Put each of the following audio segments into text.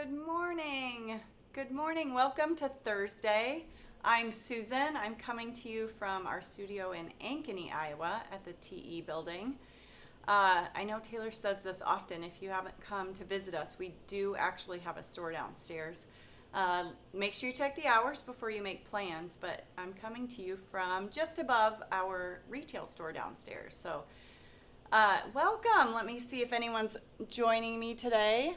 Good morning. Good morning. Welcome to Thursday. I'm Susan. I'm coming to you from our studio in Ankeny, Iowa at the TE building. I know Taylor says this often. If you haven't come to visit us, we do actually have a store downstairs. Make sure you check the hours before you make plans, but I'm coming to you from just above our retail store downstairs. So welcome. Let me see if anyone's joining me today.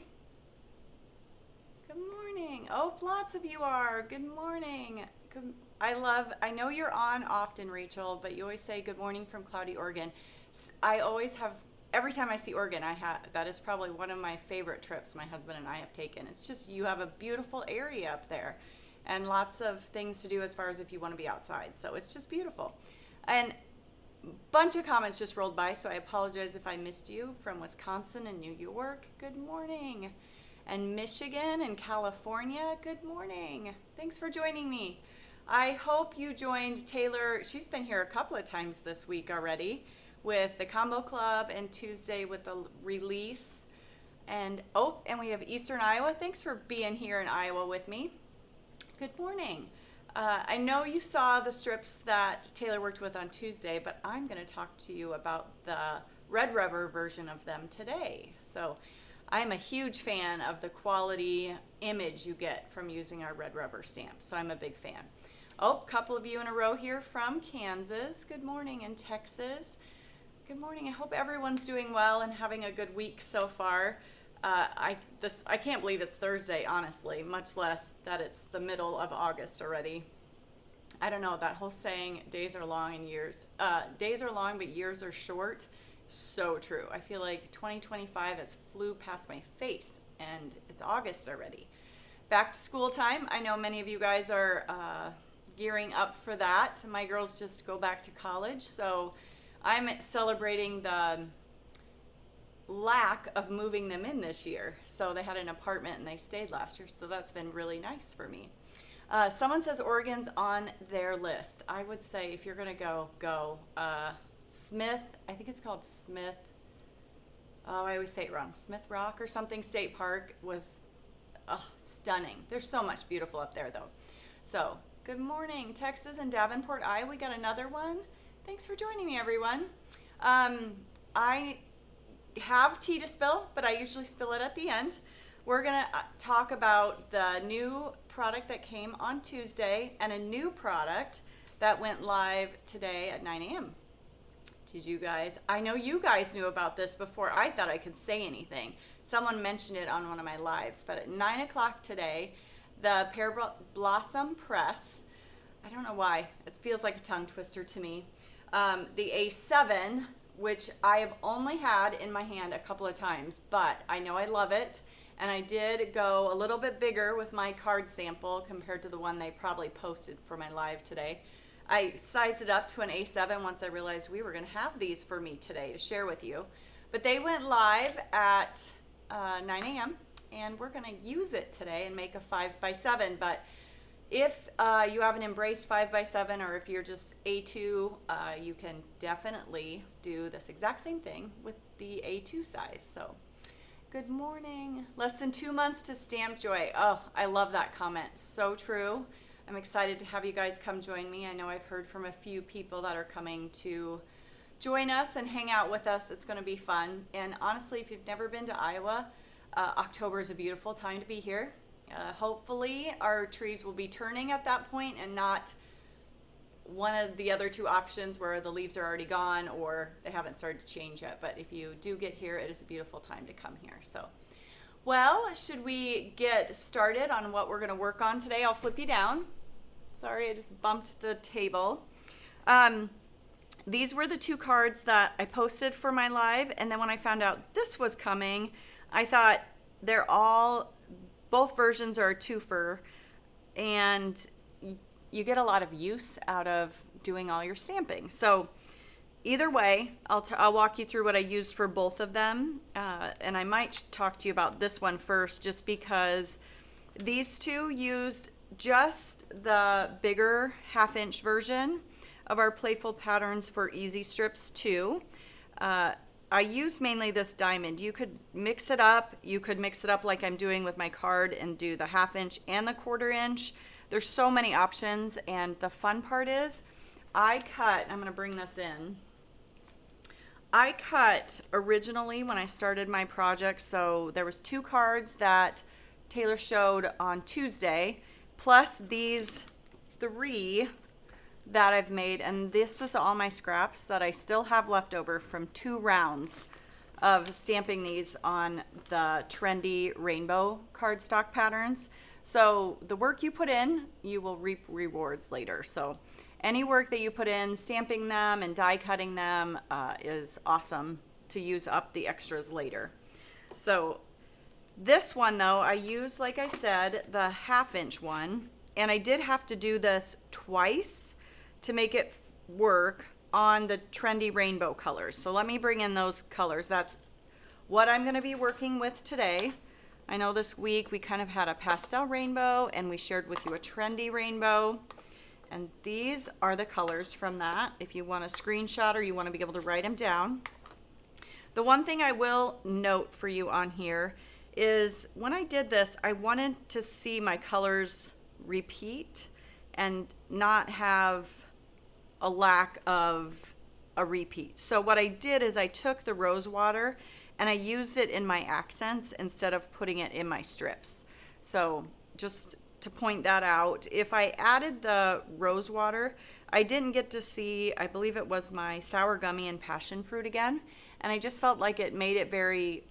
Good morning. Oh, lots of you are. Good morning. I know you're on often, Rachel, but you always say good morning from cloudy Oregon. I always have, every time I see Oregon, that is probably one of my favorite trips my husband and I have taken. It's just, you have a beautiful area up there and lots of things to do as far as if you want to be outside. So it's just beautiful. And a bunch of comments just rolled by, so I apologize if I missed you from Wisconsin and New York. Good morning. And Michigan and California, good morning. Thanks for joining me. I hope you joined Taylor. She's been here a couple of times this week already with the Combo Club and Tuesday with the release. And we have Eastern Iowa. Thanks for being here in Iowa with me. Good morning. I know you saw the strips that Taylor worked with on Tuesday, but I'm going to talk to you about the red rubber version of them today. So I'm a huge fan of the quality image you get from using our red rubber stamps, so I'm a big fan. Oh, a couple of you in a row here from Kansas. Good morning, in Texas. Good morning. I hope everyone's doing well and having a good week so far. I can't believe it's Thursday, honestly, much less that it's the middle of August already. I don't know, that whole saying, days are long but years are short. So true. I feel like 2025 has flew past my face and it's August already. Back to school time. I know many of you guys are gearing up for that. My girls just go back to college, so I'm celebrating the lack of moving them in this year. So they had an apartment and they stayed last year, so that's been really nice for me. Someone says Oregon's on their list. I would say if you're gonna go. Smith, I think it's called Smith, I always say it wrong, Smith Rock or something, State Park was stunning. There's so much beautiful up there though. So good morning, Texas and Davenport, Iowa. We got another one. Thanks for joining me, everyone. I have tea to spill, but I usually spill it at the end. We're gonna talk about the new product that came on Tuesday and a new product that went live today at 9 a.m. Did you guys? I know you guys knew about this before I thought I could say anything. Someone mentioned it on one of my lives, but at 9 o'clock today, the Pear Blossom Press, I don't know why, it feels like a tongue twister to me, the A7, which I have only had in my hand a couple of times, but I know I love it, and I did go a little bit bigger with my card sample compared to the one they probably posted for my live today. I sized it up to an A7 once I realized we were going to have these for me today to share with you. But they went live at 9 a.m. and we're going to use it today and make a 5x7. But if you haven't embraced 5x7 or if you're just A2, you can definitely do this exact same thing with the A2 size. So good morning. Less than 2 months to Stamp Joy. Oh, I love that comment. So true. I'm excited to have you guys come join me. I know I've heard from a few people that are coming to join us and hang out with us. It's going to be fun. And honestly, if you've never been to Iowa, October is a beautiful time to be here. Hopefully our trees will be turning at that point and not one of the other two options where the leaves are already gone or they haven't started to change yet. But if you do get here, it is a beautiful time to come here. So, well, should we get started on what we're going to work on today? I'll flip you down. Sorry, I just bumped the table. These were the two cards that I posted for my live, and then when I found out this was coming, I thought both versions are a twofer, and you get a lot of use out of doing all your stamping. So either way, I'll walk you through what I used for both of them, and I might talk to you about this one first just because these two used just the bigger 1/2-inch version of our Playful Patterns for Easy Strips 2. I use mainly this diamond. You could mix it up. You could mix it up like I'm doing with my card and do the 1/2 inch and the 1/4 inch. There's so many options, and the fun part is I'm gonna bring this in. I cut originally when I started my project, so there was 2 cards that Taylor showed on Tuesday, plus these 3 that I've made, and this is all my scraps that I still have left over from 2 rounds of stamping these on the Trendy Rainbow cardstock patterns. So the work you put in, you will reap rewards later. So any work that you put in, stamping them and die cutting them is awesome to use up the extras later. So this one though, I used, like I said, the 1/2 inch one, and I did have to do this twice to make it work on the Trendy Rainbow colors. So let me bring in those colors. That's what I'm gonna be working with today. I know this week we kind of had a pastel rainbow and we shared with you a trendy rainbow. And these are the colors from that if you want a screenshot or you want to be able to write them down. The one thing I will note for you on here is when I did this, I wanted to see my colors repeat and not have a lack of a repeat. So what I did is I took the rose water and I used it in my accents instead of putting it in my strips. So just to point that out, if I added the rose water, I didn't get to see, I believe it was my sour gummy and passion fruit again, and I just felt like it made it very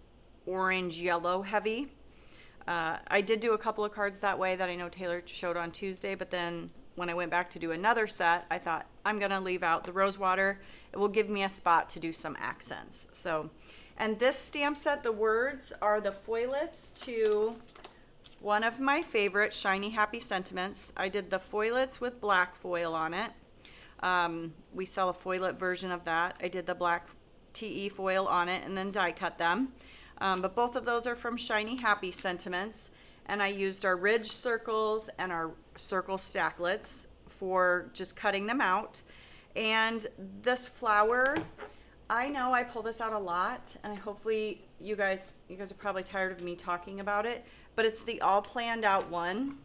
orange yellow heavy. I did do a couple of cards that way that I know Taylor showed on Tuesday, but then when I went back to do another set, I thought I'm gonna leave out the rose water. It will give me a spot to do some accents. So, and this stamp set, the words are the foilets to one of my favorite Shiny Happy Sentiments. I did the foilets with black foil on it. We sell a foilet version of that. I did the black TE foil on it and then die cut them. But both of those are from Shiny Happy Sentiments. And I used our ridge circles and our circle stacklets for just cutting them out. And this flower, I know I pull this out a lot, and hopefully you guys are probably tired of me talking about it, but it's the all planned out one.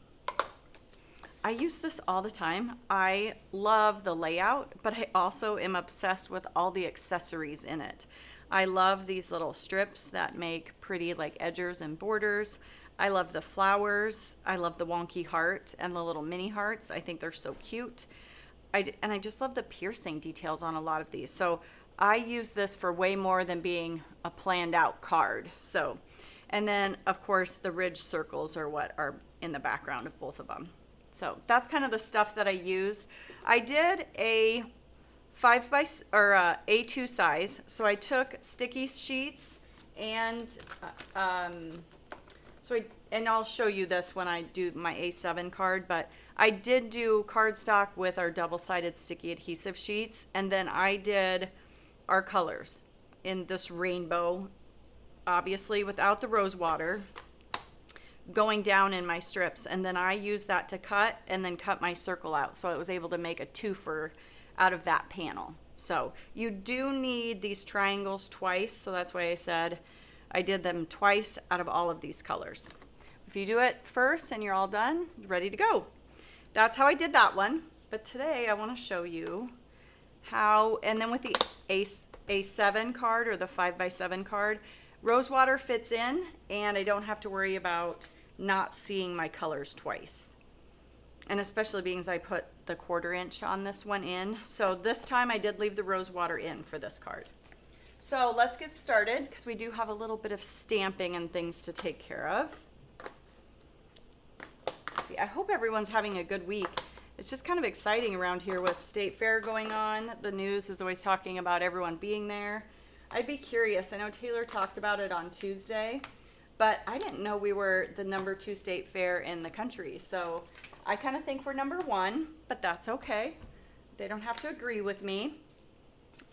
I use this all the time. I love the layout, but I also am obsessed with all the accessories in it. I love these little strips that make pretty like edgers and borders. I love the flowers. I love the wonky heart and the little mini hearts. I think they're so cute. And I just love the piercing details on a lot of these. So I use this for way more than being a planned out card. So, and then of course the ridge circles are what are in the background of both of them. So that's kind of the stuff that I used. I did a A2 size. So I took sticky sheets and and I'll show you this when I do my A7 card, but I did do cardstock with our double-sided sticky adhesive sheets, and then I did our colors in this rainbow, obviously without the rose water, going down in my strips, and then I used that to cut and then cut my circle out, so I was able to make a twofer out of that panel. So you do need these triangles twice, so that's why I said I did them twice out of all of these colors. If you do it first and you're all done, you're ready to go. That's how I did that one. But today I want to show you how, and then with the A7 card or the 5x7 card, rosewater fits in and I don't have to worry about not seeing my colors twice. And especially being as I put the 1/4 inch on this one in. So this time I did leave the rosewater in for this card. So let's get started because we do have a little bit of stamping and things to take care of. Let's see, I hope everyone's having a good week. It's just kind of exciting around here with State Fair going on. The news is always talking about everyone being there. I'd be curious. I know Taylor talked about it on Tuesday, but I didn't know we were the #2 state fair in the country. So I kind of think we're #1, but that's okay. They don't have to agree with me.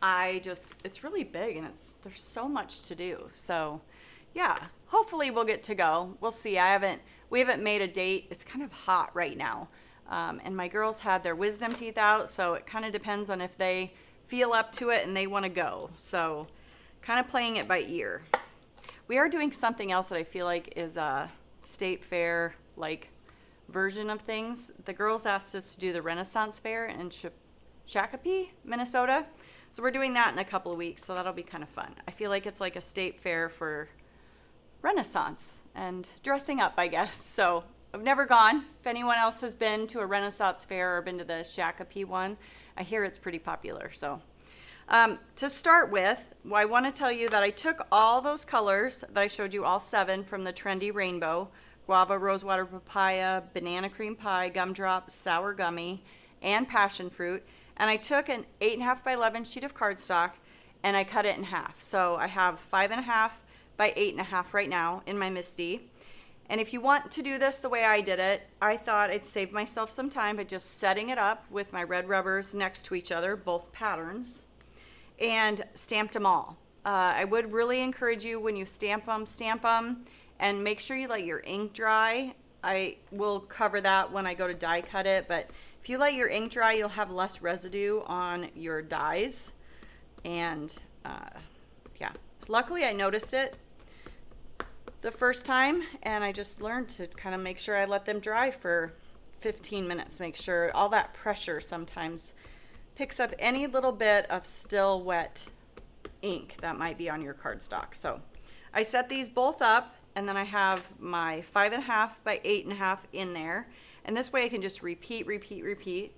It's really big and there's so much to do. So yeah, hopefully we'll get to go. We'll see. We haven't made a date. It's kind of hot right now. And my girls had their wisdom teeth out. So it kind of depends on if they feel up to it and they want to go. So kind of playing it by ear. We are doing something else that I feel like is a state fair like version of things. The girls asked us to do the Renaissance Fair in Shakopee, Minnesota. So we're doing that in a couple of weeks, so that'll be kind of fun. I feel like it's like a state fair for Renaissance and dressing up, I guess. So I've never gone. If anyone else has been to a Renaissance fair or been to the Shakopee one, I hear it's pretty popular. So to start with, I want to tell you that I took all those colors that I showed you, all 7 from the Trendy Rainbow: guava, rosewater, papaya, banana cream pie, gumdrop, sour gummy, and passion fruit. And I took an 8.5 by 11 sheet of cardstock and I cut it in half. So I have 5.5 by 8.5 right now in my MISTI. And if you want to do this the way I did it, I thought I'd save myself some time by just setting it up with my red rubbers next to each other, both patterns, and stamped them all. I would really encourage you, when you stamp them, and make sure you let your ink dry. I will cover that when I go to die cut it, but if you let your ink dry, you'll have less residue on your dies. And yeah, luckily I noticed it the first time, and I just learned to kind of make sure I let them dry for 15 minutes. Make sure all that pressure sometimes picks up any little bit of still wet ink that might be on your cardstock. So I set these both up, and then I have my 5.5 by 8.5 in there. And this way I can just repeat.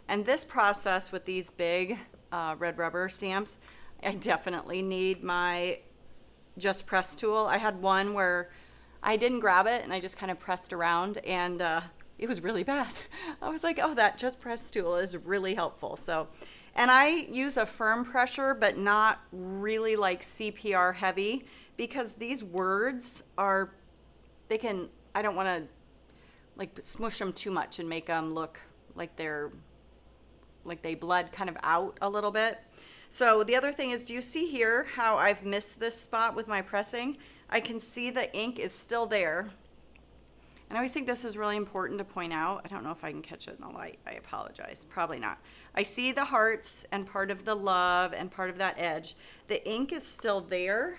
And this process with these big red rubber stamps, I definitely need my Just Press tool. I had one where I didn't grab it and I just kind of pressed around, and it was really bad. I was like, oh, that Just Press tool is really helpful. So, and I use a firm pressure, but not really like CPR heavy, because these words are, they can, I don't want to like smush them too much and make them look like they bled kind of out a little bit. So the other thing is, do you see here how I've missed this spot with my pressing? I can see the ink is still there. And I always think this is really important to point out. I don't know if I can catch it in the light. I apologize. Probably not. I see the hearts and part of the love and part of that edge. The ink is still there.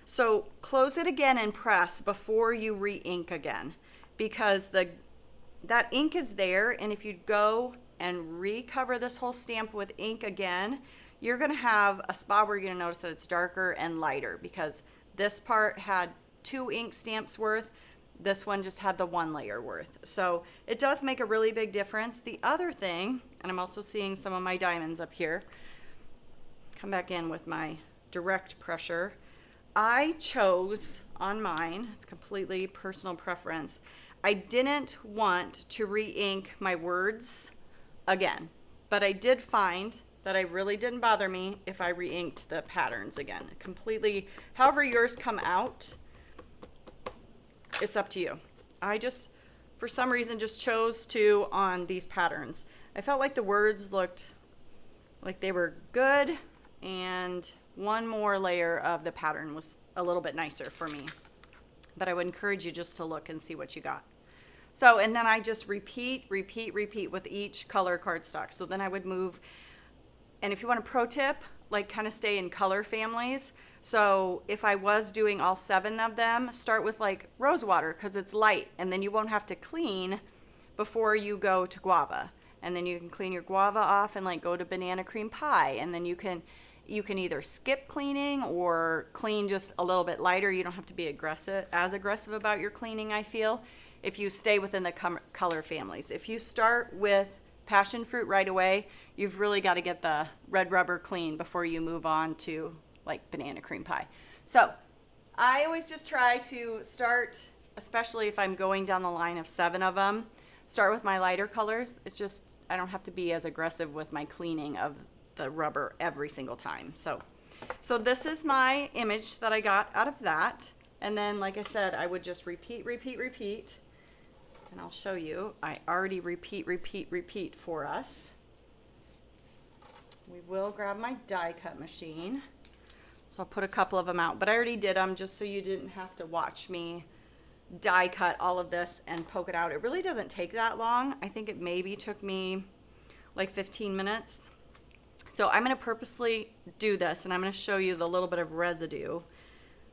So close it again and press before you re-ink again, because that ink is there, and if you go and recover this whole stamp with ink again, you're going to have a spot where you're going to notice that it's darker and lighter, because this part had 2 ink stamps worth. This one just had the 1 layer worth. So it does make a really big difference. The other thing, and I'm also seeing some of my diamonds up here, come back in with my direct pressure. I chose on mine, it's completely personal preference, I didn't want to re-ink my words again, but I did find that it really didn't bother me if I re-inked the patterns again. Completely, however yours come out, it's up to you. I just, for some reason, just chose to on these patterns. I felt like the words looked like they were good, and one more layer of the pattern was a little bit nicer for me. But I would encourage you just to look and see what you got. So, and then I just repeat with each color cardstock. So then I would move, and if you want a pro tip, like kind of stay in color families. So if I was doing all 7 of them, start with like rosewater because it's light, and then you won't have to clean before you go to guava. And then you can clean your guava off and like go to banana cream pie, and then you can either skip cleaning or clean just a little bit lighter. You don't have to be as aggressive about your cleaning, I feel, if you stay within the color families. If you start with passion fruit right away, you've really got to get the red rubber clean before you move on to like banana cream pie. So I always just try to start, especially if I'm going down the line of 7 of them, start with my lighter colors. It's just, I don't have to be as aggressive with my cleaning of the rubber every single time. So this is my image that I got out of that. And then, like I said, I would just repeat. And I'll show you. I already repeat for us. We will grab my die cut machine. So I'll put a couple of them out, but I already did them just so you didn't have to watch me die cut all of this and poke it out. It really doesn't take that long. I think it maybe took me like 15 minutes. So I'm going to purposely do this, and I'm going to show you the little bit of residue.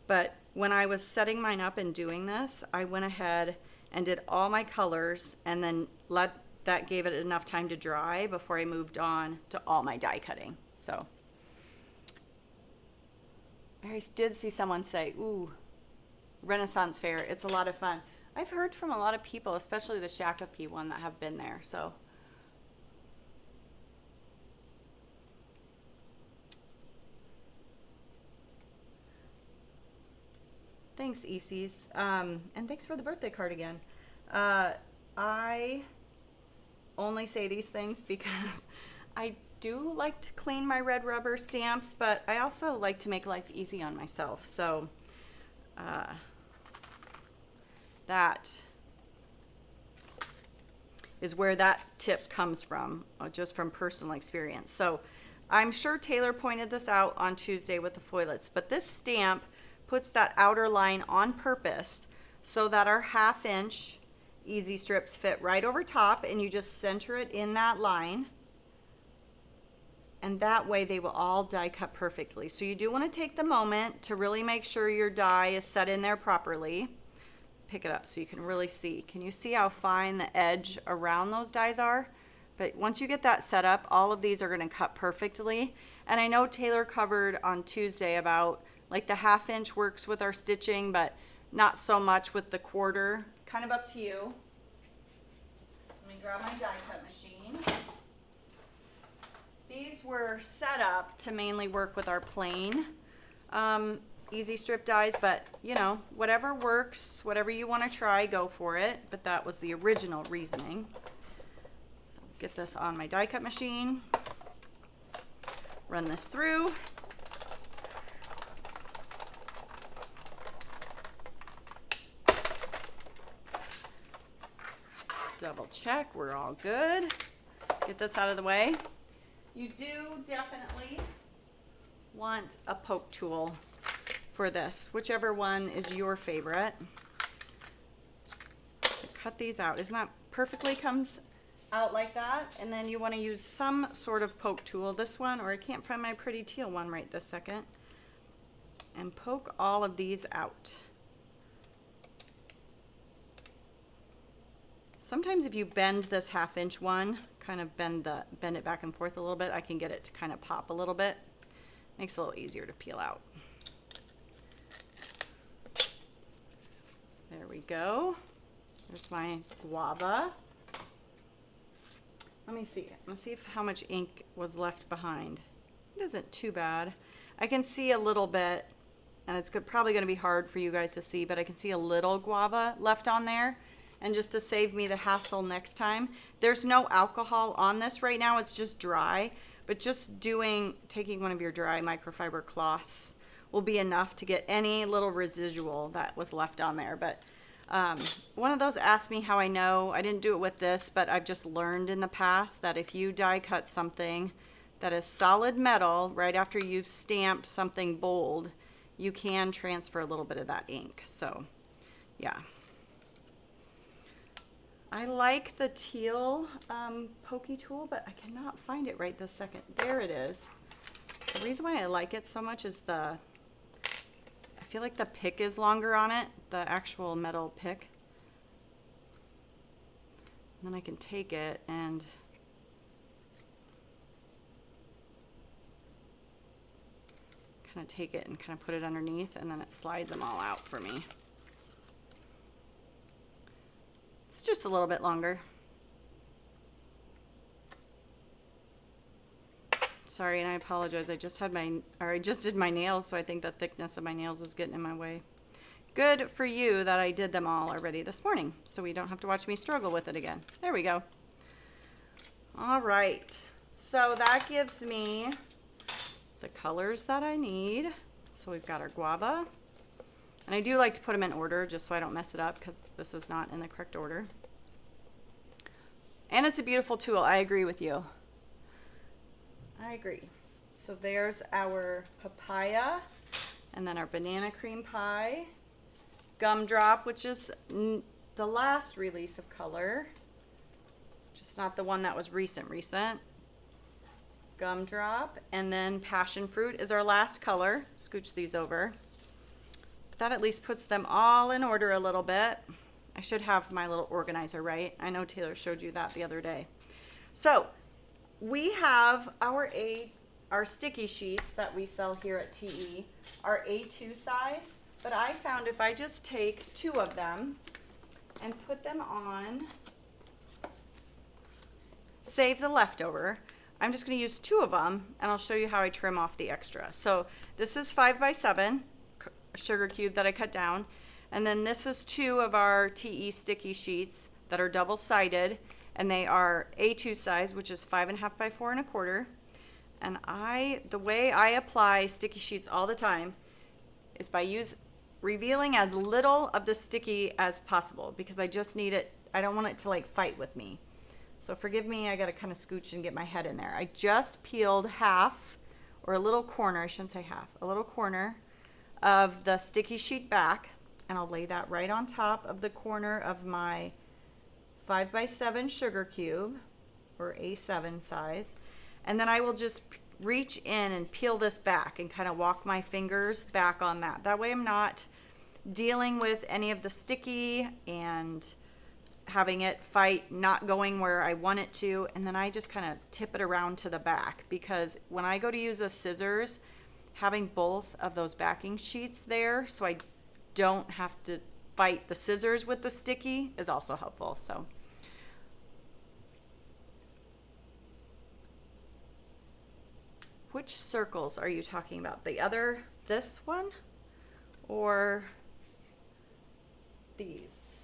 But when I was setting mine up and doing this, I went ahead and did all my colors and then gave it enough time to dry before I moved on to all my die cutting. So I did see someone say, ooh, Renaissance Fair, it's a lot of fun. I've heard from a lot of people, especially the Shakopee one, that have been there. So thanks, ECs. And thanks for the birthday card again. I only say these things because I do like to clean my red rubber stamps, but I also like to make life easy on myself. So that is where that tip comes from, just from personal experience. So I'm sure Taylor pointed this out on Tuesday with the foilets, but this stamp puts that outer line on purpose so that our 1/2 inch easy strips fit right over top, and you just center it in that line. And that way they will all die cut perfectly. So you do want to take the moment to really make sure your die is set in there properly. Pick it up so you can really see. Can you see how fine the edge around those dies are? But once you get that set up, all of these are going to cut perfectly. And I know Taylor covered on Tuesday about like the 1/2 inch works with our stitching, but not so much with the 1/4. Kind of up to you. Let me grab my die cut machine. These were set up to mainly work with our plain easy strip dies, but you know, whatever works, whatever you want to try, go for it. But that was the original reasoning. So get this on my die cut machine, run this through. Double check, we're all good. Get this out of the way. You do definitely want a poke tool for this, whichever one is your favorite. So cut these out. Isn't that perfectly comes out like that? And then you want to use some sort of poke tool, this one, or I can't find my pretty teal one right this second, and poke all of these out. Sometimes if you bend this 1/2 inch one, kind of bend it back and forth a little bit, I can get it to kind of pop a little bit. Makes it a little easier to peel out. There we go. There's my guava. Let me see. Let's see how much ink was left behind. It isn't too bad. I can see a little bit, and it's probably going to be hard for you guys to see, but I can see a little guava left on there. And just to save me the hassle next time, there's no alcohol on this right now, it's just dry, but just taking one of your dry microfiber cloths will be enough to get any little residual that was left on there. But one of those asked me how I know. I didn't do it with this, but I've just learned in the past that if you die cut something that is solid metal right after you've stamped something bold, you can transfer a little bit of that ink. So yeah. I like the teal pokey tool, but I cannot find it right this second. There it is. The reason why I like it so much is I feel like the pick is longer on it, the actual metal pick. And then I can take it and kind of take it and kind of put it underneath, and then it slides them all out for me. It's just a little bit longer. Sorry, and I apologize. I just did my nails, so I think the thickness of my nails is getting in my way. Good for you that I did them all already this morning, so we don't have to watch me struggle with it again. There we go. All right, so that gives me the colors that I need. So we've got our guava. And I do like to put them in order just so I don't mess it up, because this is not in the correct order. And it's a beautiful tool. I agree with you. I agree. So there's our papaya, and then our banana cream pie, gumdrop, which is the last release of color, just not the one that was recent. gumdrop, and then passion fruit is our last color. Scooch these over. But that at least puts them all in order a little bit. I should have my little organizer, right? I know Taylor showed you that the other day. So we have our sticky sheets that we sell here at TE, our A2 size, but I found if I just take 2 of them and put them on, save the leftover, I'm just going to use 2 of them, and I'll show you how I trim off the extra. So this is 5x7 sugar cube that I cut down, and then this is 2 of our TE sticky sheets that are double-sided, and they are A2 size, which is 5.5 by 4.25. And the way I apply sticky sheets all the time is by revealing as little of the sticky as possible, because I just need it. I don't want it to like fight with me. So forgive me, I gotta kind of scooch and get my head in there. I just peeled half, or a little corner, I shouldn't say half, a little corner of the sticky sheet back, and I'll lay that right on top of the corner of my 5x7 sugar cube, or A7 size. And then I will just reach in and peel this back and kind of walk my fingers back on that. That way I'm not dealing with any of the sticky and having it fight, not going where I want it to. And then I just kind of tip it around to the back, because when I go to use the scissors, having both of those backing sheets there so I don't have to fight the scissors with the sticky is also helpful. So which circles are you talking about? This one, or these?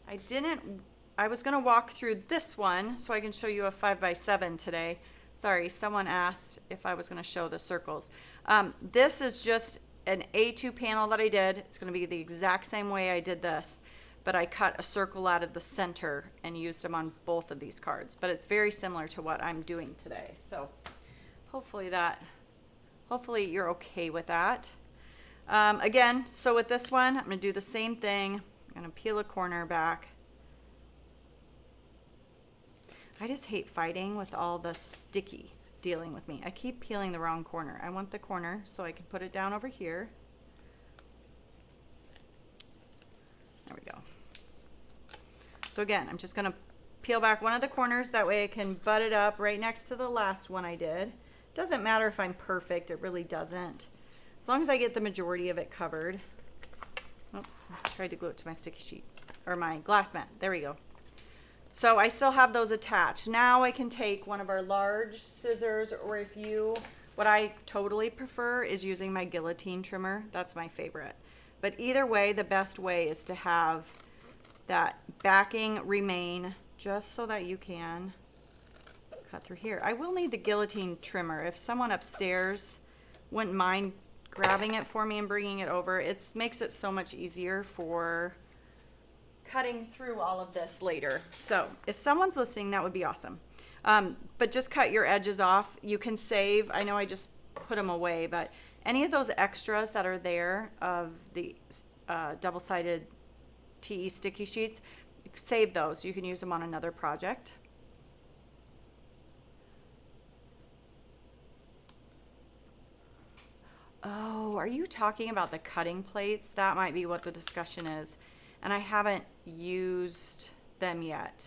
I was gonna walk through this one so I can show you a 5x7 today. Sorry, someone asked if I was gonna show the circles. This is just an A2 panel that I did. It's gonna be the exact same way I did this, but I cut a circle out of the center and used them on both of these cards. But it's very similar to what I'm doing today. So hopefully you're okay with that. Again, so with this one, I'm gonna do the same thing. I'm gonna peel a corner back. I just hate fighting with all the sticky dealing with me. I keep peeling the wrong corner. I want the corner so I can put it down over here. There we go. So again, I'm just gonna peel back one of the corners, that way I can butt it up right next to the last one I did. Doesn't matter if I'm perfect, it really doesn't. As long as I get the majority of it covered. Oops, I tried to glue it to my sticky sheet, or my glass mat. There we go. So I still have those attached. Now I can take one of our large scissors, or what I totally prefer is using my guillotine trimmer. That's my favorite. But either way, the best way is to have that backing remain just so that you can cut through here. I will need the guillotine trimmer. If someone upstairs wouldn't mind grabbing it for me and bringing it over, it makes it so much easier for cutting through all of this later. So if someone's listening, that would be awesome. But just cut your edges off. You can save, I know I just put them away, but any of those extras that are there of the double-sided TE sticky sheets, save those. You can use them on another project. Oh, are you talking about the cutting plates? That might be what the discussion is. And I haven't used them yet.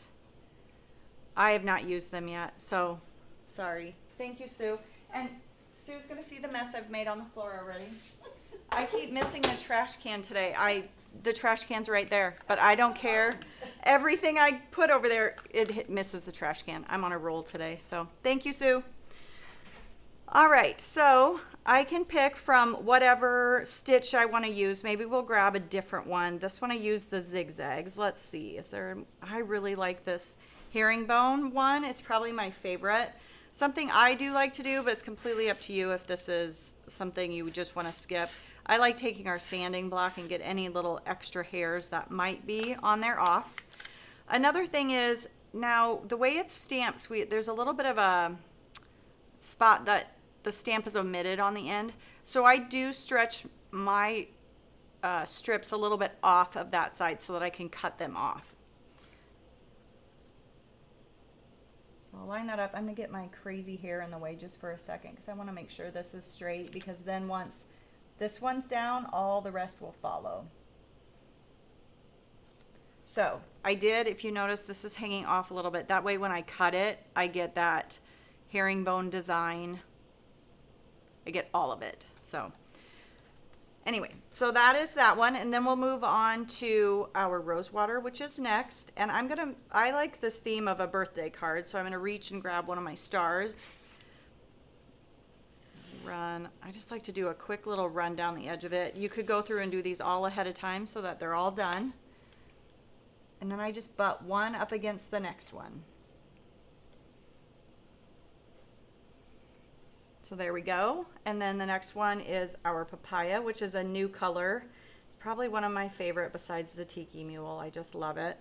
I have not used them yet, so sorry. Thank you, Sue. And Sue's gonna see the mess I've made on the floor already. I keep missing the trash can today. The trash can's right there, but I don't care. Everything I put over there, it misses the trash can. I'm on a roll today, so thank you, Sue. All right, so I can pick from whatever stitch I want to use. Maybe we'll grab a different one. This one I use the zigzags. Let's see, I really like this herringbone one. It's probably my favorite. Something I do like to do, but it's completely up to you if this is something you just want to skip. I like taking our sanding block and get any little extra hairs that might be on there off. Another thing is, now the way it's stamped, there's a little bit of a spot that the stamp is omitted on the end. So I do stretch my strips a little bit off of that side so that I can cut them off. So I'll line that up. I'm gonna get my crazy hair in the way just for a second because I want to make sure this is straight, because then once this one's down, all the rest will follow. So I did, if you notice, this is hanging off a little bit. That way when I cut it, I get that herringbone design. I get all of it. So anyway, so that is that one. And then we'll move on to our rose water, which is next. And I like this theme of a birthday card. So I'm gonna reach and grab one of my stars. I just like to do a quick little run down the edge of it. You could go through and do these all ahead of time so that they're all done. And then I just butt one up against the next one. So there we go. And then the next one is our papaya, which is a new color. It's probably one of my favorite besides the tiki mule. I just love it.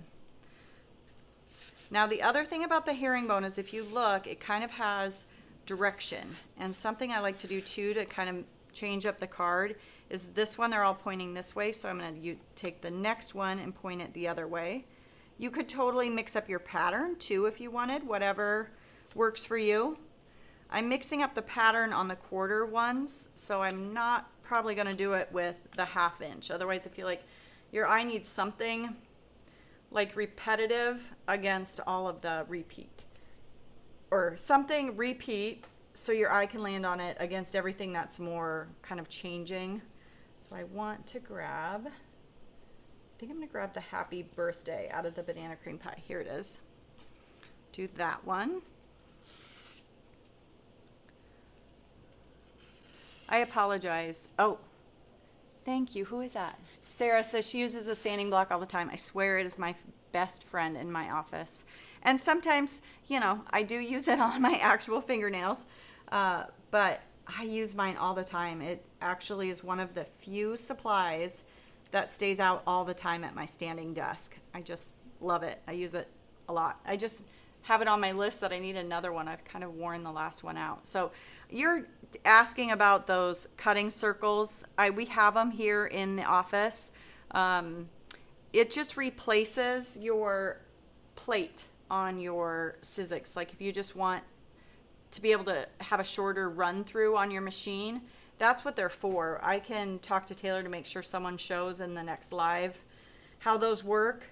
Now the other thing about the herringbone is if you look, it kind of has direction. And something I like to do too to kind of change up the card is this one, they're all pointing this way. So I'm going to take the next one and point it the other way. You could totally mix up your pattern too if you wanted, whatever works for you. I'm mixing up the pattern on the quarter ones, so I'm not probably going to do it with the 1/2 inch. Otherwise, I feel like your eye needs something like repetitive against all of the repeat. Or something repeat so your eye can land on it against everything that's more kind of changing. So I want to grab, I think I'm going to grab the happy birthday out of the banana cream pie. Here it is. Do that one. I apologize. Oh, thank you. Who is that? Sarah says she uses a sanding block all the time. I swear it is my best friend in my office. And sometimes, you know, I do use it on my actual fingernails, but I use mine all the time. It actually is one of the few supplies that stays out all the time at my standing desk. I just love it. I use it a lot. I just have it on my list that I need another one. I've kind of worn the last one out. So you're asking about those cutting circles. We have them here in the office. It just replaces your plate on your Sizzix. Like if you just want to be able to have a shorter run through on your machine, that's what they're for. I can talk to Taylor to make sure someone shows in the next live how those work.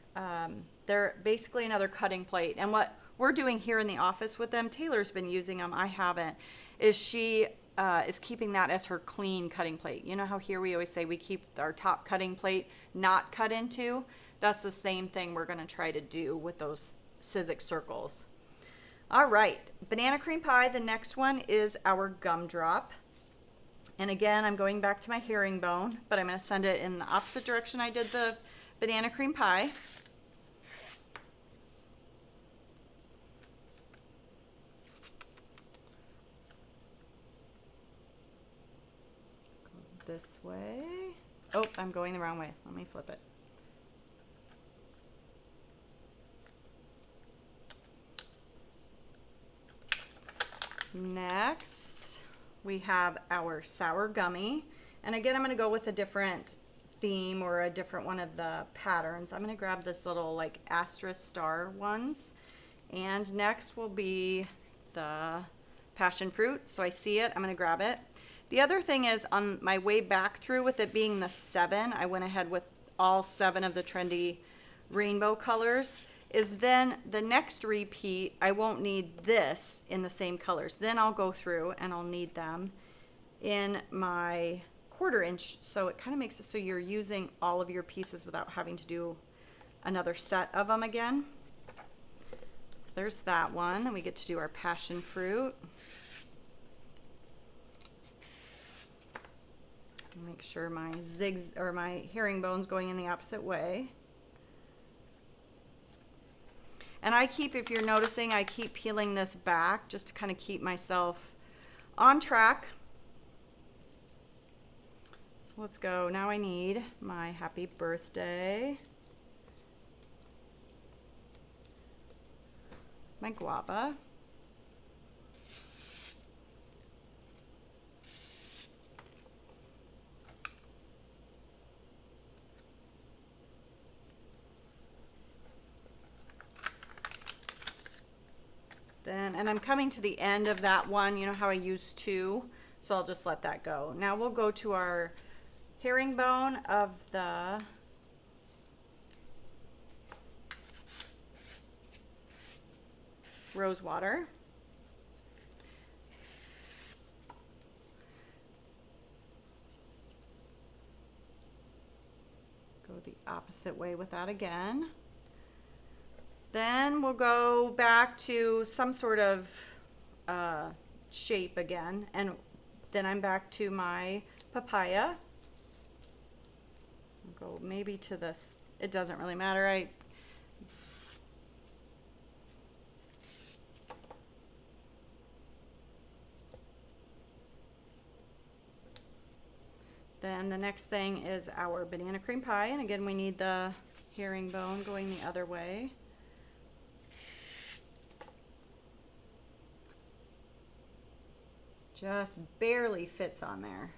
They're basically another cutting plate. And what we're doing here in the office with them, Taylor's been using them, I haven't, is she is keeping that as her clean cutting plate. You know how here we always say we keep our top cutting plate not cut into? That's the same thing we're going to try to do with those Sizzix circles. All right, banana cream pie. The next one is our gumdrop. And again, I'm going back to my herringbone, but I'm going to send it in the opposite direction I did the banana cream pie. Go this way. Oh, I'm going the wrong way. Let me flip it. Next, we have our sour gummy. And again, I'm going to go with a different theme or a different one of the patterns. I'm going to grab this little like asterisk star ones. And next will be the passion fruit. So I see it, I'm going to grab it. The other thing is on my way back through, with it being the 7, I went ahead with all 7 of the Trendy Rainbow colors. Is then the next repeat, I won't need this in the same colors. Then I'll go through and I'll need them in my 1/4 inch. So it kind of makes it so you're using all of your pieces without having to do another set of them again. So there's that one. Then we get to do our passion fruit. Make sure my my herringbone's going in the opposite way. And I keep, if you're noticing, I keep peeling this back just to kind of keep myself on track. So let's go. Now I need my happy birthday, my guava, Then, and I'm coming to the end of that one, you know how I used 2, so I'll just let that go. Now we'll go to our herringbone of the rose water. Go the opposite way with that again. Then we'll go back to some sort of shape again, and then I'm back to my papaya. I'll go maybe to this, it doesn't really matter. Then the next thing is our banana cream pie, and again we need the herringbone going the other way. Just barely fits on there.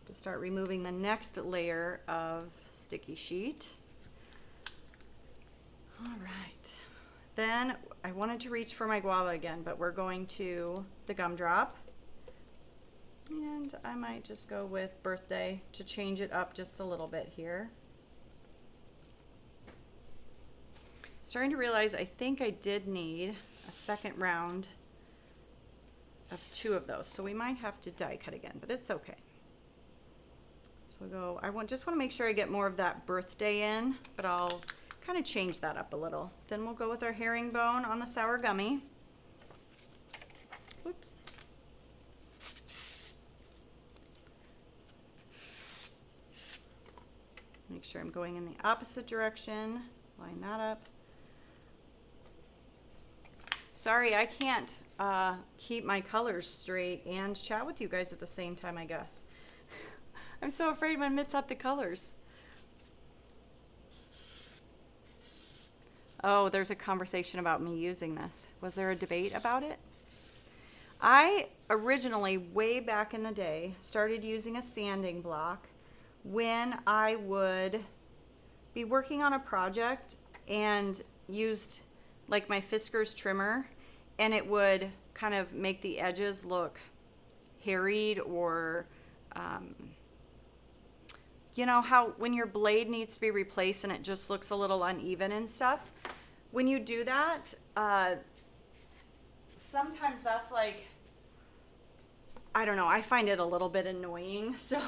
To start removing the next layer of sticky sheet. All right. Then I wanted to reach for my guava again, but we're going to the gumdrop. And I might just go with birthday to change it up just a little bit here. Starting to realize I think I did need a second round of 2 of those, so we might have to die cut again, but it's okay. So we'll go, just want to make sure I get more of that birthday in, but I'll kind of change that up a little. Then we'll go with our herringbone on the sour gummy. Whoops. Make sure I'm going in the opposite direction. Line that up. Sorry, I can't keep my colors straight and chat with you guys at the same time, I guess. I'm so afraid I'm gonna miss out the colors. Oh, there's a conversation about me using this. Was there a debate about it? I originally, way back in the day, started using a sanding block when I would be working on a project and used like my Fiskars trimmer, and it would kind of make the edges look harried, or you know how when your blade needs to be replaced and it just looks a little uneven and stuff. When you do that, sometimes that's like, I don't know, I find it a little bit annoying. So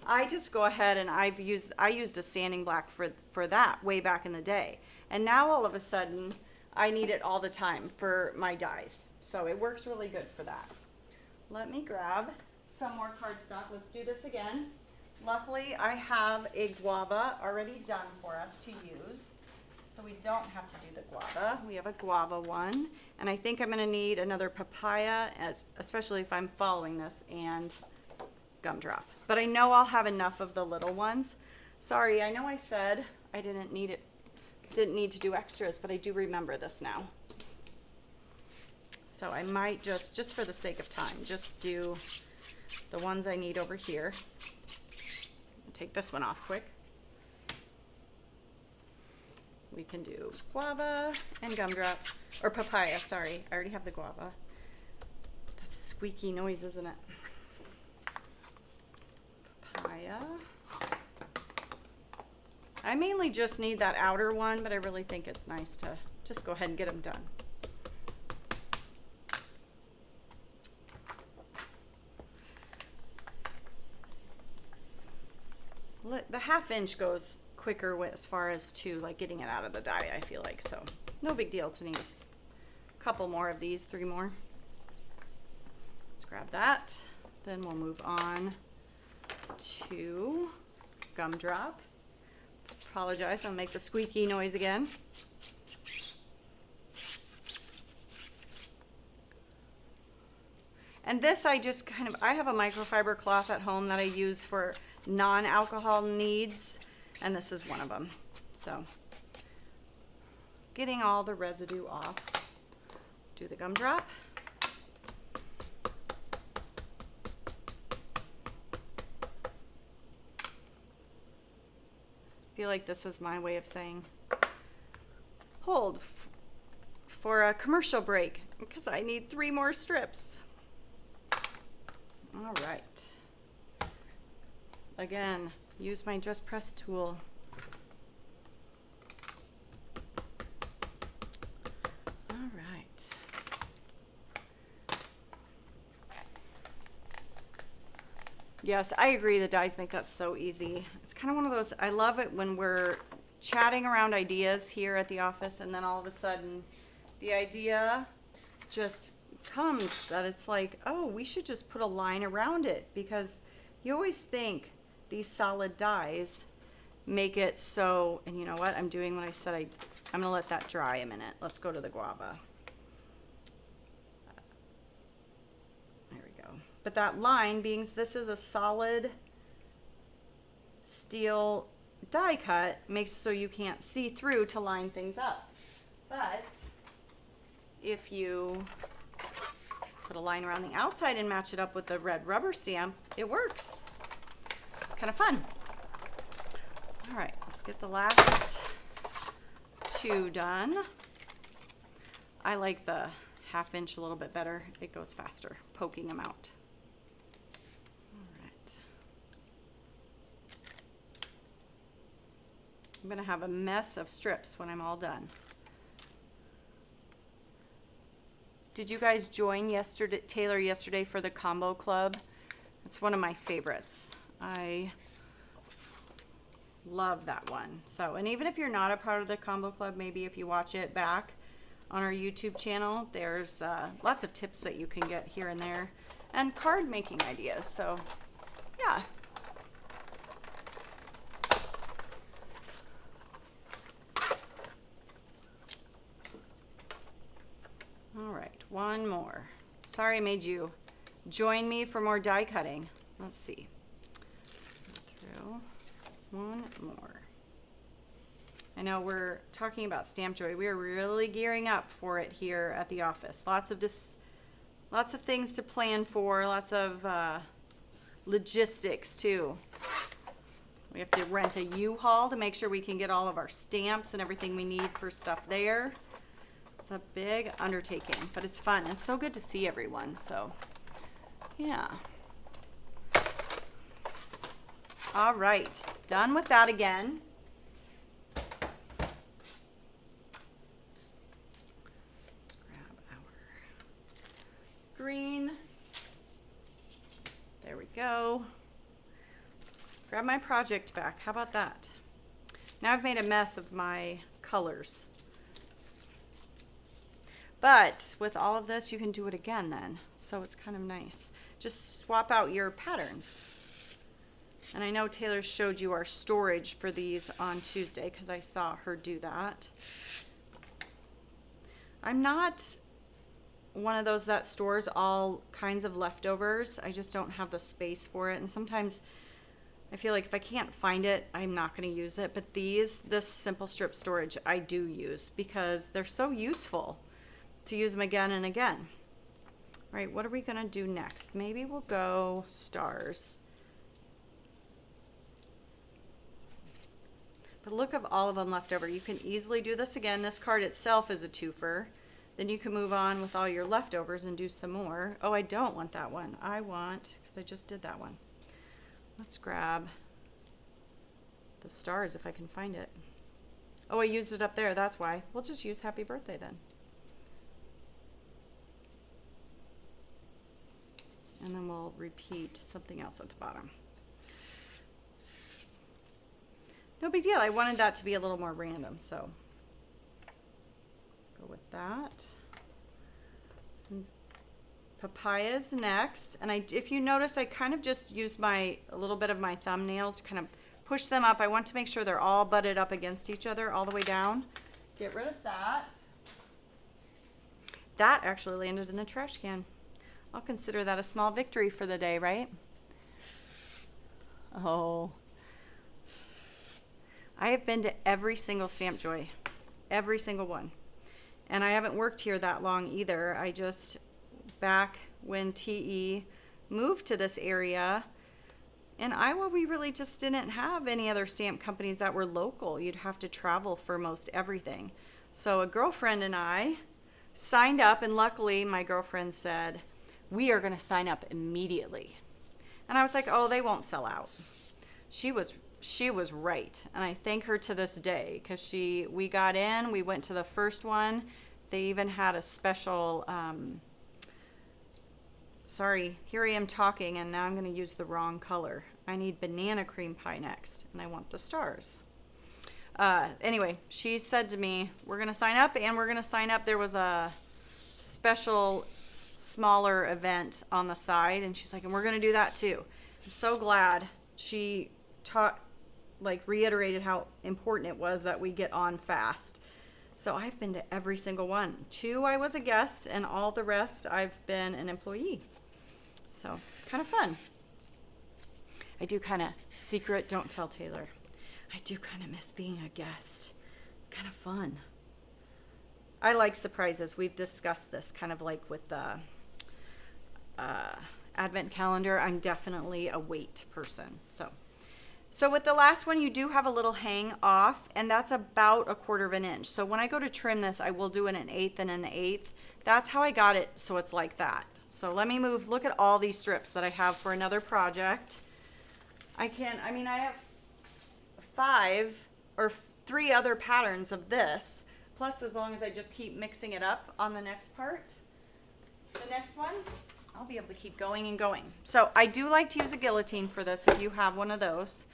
I just go ahead and I used a sanding block for that way back in the day. And now all of a sudden I need it all the time for my dies. So it works really good for that. Let me grab some more cardstock. Let's do this again. Luckily I have a guava already done for us to use, so we don't have to do the guava. We have a guava one, and I think I'm gonna need another papaya, especially if I'm following this, and gumdrop. But I know I'll have enough of the little ones. Sorry, I know I said I didn't need to do extras, but I do remember this now. So I might just for the sake of time, just do the ones I need over here. I'll take this one off quick. We can do guava and gumdrop, or papaya, sorry. I already have the guava. That's a squeaky noise, isn't it? Papaya. I mainly just need that outer one, but I really think it's nice to just go ahead and get them done. The 1/2 inch goes quicker as far as to like getting it out of the die, I feel like, so no big deal to need a couple more of these, 3 more. Let's grab that. Then we'll move on to gumdrop. Apologize, I'll make the squeaky noise again. And this I have a microfiber cloth at home that I use for non-alcohol needs, and this is one of them. So getting all the residue off. Do the gumdrop. I feel like this is my way of saying hold for a commercial break. because I need 3 more strips. All right. Again, use my Just Press tool. All right. Yes, I agree. The dies make that so easy. It's kind of one of those, I love it when we're chatting around ideas here at the office and then all of a sudden the idea just comes that it's like, oh, we should just put a line around it, because you always think these solid dies make it so, and you know what? I'm doing what I said. I'm gonna let that dry a minute. Let's go to the guava. There we go. But that line, being this is a solid steel die cut, makes so you can't see through to line things up. But if you put a line around the outside and match it up with the red rubber stamp, it works. It's kind of fun. All right, let's get the last 2 done. I like the 1/2 inch a little bit better. It goes faster, poking them out. All right. I'm gonna have a mess of strips when I'm all done. Did you guys join Taylor yesterday for the combo club? It's one of my favorites. I love that one. So, and even if you're not a part of the combo club, maybe if you watch it back on our YouTube channel, there's lots of tips that you can get here and there, and card making ideas. So, yeah. All right, 1 more. Sorry I made you join me for more die cutting. Let's see. Through 1 more. I know we're talking about Stamp Joy. We are really gearing up for it here at the office. Lots of things to plan for, lots of logistics too. We have to rent a U-Haul to make sure we can get all of our stamps and everything we need for stuff there. It's a big undertaking, but it's fun. It's so good to see everyone, so yeah. All right, done with that again. Let's grab our green. There we go. Grab my project back. How about that? Now I've made a mess of my colors. But with all of this, you can do it again then. So it's kind of nice. Just swap out your patterns. And I know Taylor showed you our storage for these on Tuesday because I saw her do that. I'm not one of those that stores all kinds of leftovers. I just don't have the space for it. And sometimes I feel like if I can't find it, I'm not going to use it. But this simple strip storage, I do use because they're so useful to use them again and again. All right, what are we gonna do next? Maybe we'll go stars. But look at all of them left over. You can easily do this again. This card itself is a twofer. Then you can move on with all your leftovers and do some more. Oh, I don't want that one. I want, because I just did that one. Let's grab the stars if I can find it. Oh, I used it up there, that's why. We'll just use happy birthday then. And then we'll repeat something else at the bottom. No big deal. I wanted that to be a little more random, so let's go with that. And papayas next. And if you notice, I kind of just use a little bit of my thumbnails to kind of push them up. I want to make sure they're all butted up against each other all the way down. Get rid of that. That actually landed in the trash can. I'll consider that a small victory for the day, right? Oh. I have been to every single Stamp Joy. Every single one. And I haven't worked here that long either. I just, back when TE moved to this area, in Iowa, we really just didn't have any other stamp companies that were local. You'd have to travel for most everything. So a girlfriend and I signed up, and luckily my girlfriend said, we are going to sign up immediately. And I was like, oh, they won't sell out. She was right, and I thank her to this day, because we got in, we went to the first one. They even had a special, sorry, here I am talking, and now I'm going to use the wrong color. I need banana cream pie next, and I want the stars. Anyway, she said to me, we're going to sign up, and we're going to sign up. There was a special smaller event on the side, and she's like, and we're going to do that too. I'm so glad she reiterated how important it was that we get on fast. So I've been to every single one. 2 I was a guest, and all the rest I've been an employee. So kind of fun. I do kind of, secret, don't tell Taylor, I do kind of miss being a guest. It's kind of fun. I like surprises. We've discussed this kind of like with the advent calendar. I'm definitely a wait person. So with the last one, you do have a little hang off, and that's about 1/4 inch. So when I go to trim this, I will do it an 1/8 and an 1/8. That's how I got it, so it's like that. So let me move, look at all these strips that I have for another project. I have 5 or 3 other patterns of this, plus as long as I just keep mixing it up on the next part, the next one, I'll be able to keep going and going. So I do like to use a guillotine for this if you have one of those.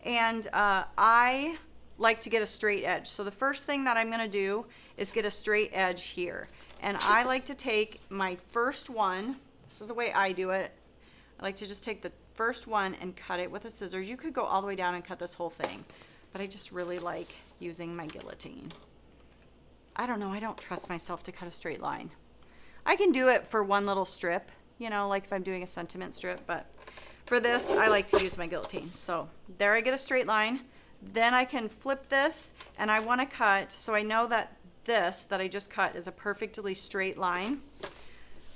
And I like to get a straight edge. So the first thing that I'm going to do is get a straight edge here. And I like to take my first one. This is the way I do it. I like to just take the first one and cut it with a scissors. You could go all the way down and cut this whole thing, but I just really like using my guillotine. I don't know, I don't trust myself to cut a straight line. I can do it for one little strip, you know, like if I'm doing a sentiment strip, but for this, I like to use my guillotine. So there I get a straight line. Then I can flip this, and I want to cut, so I know that this that I just cut is a perfectly straight line.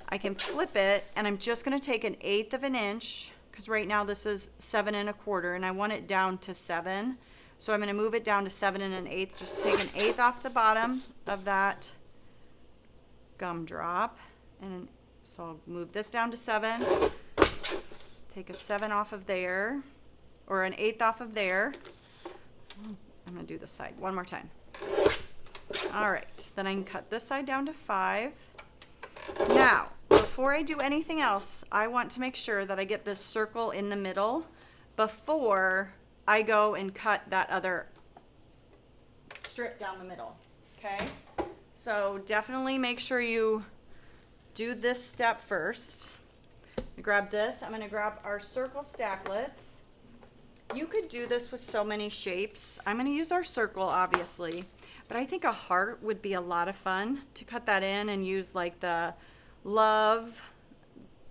I can flip it, and I'm just going to take an 1/8 of an inch, because right now this is 7 1/4, and I want it down to 7. So I'm going to move it down to 7 1/8. Just take an 1/8 off the bottom of that gumdrop, and so I'll move this down to 7. Take a 7 off of there, or an 1/8 off of there. I'm going to do this side one more time. All right, then I can cut this side down to 5. Now, before I do anything else, I want to make sure that I get this circle in the middle before I go and cut that other strip down the middle, okay? So definitely make sure you do this step first. Grab this. I'm going to grab our circle stacklets. You could do this with so many shapes. I'm going to use our circle, obviously, but I think a heart would be a lot of fun to cut that in and use like the love,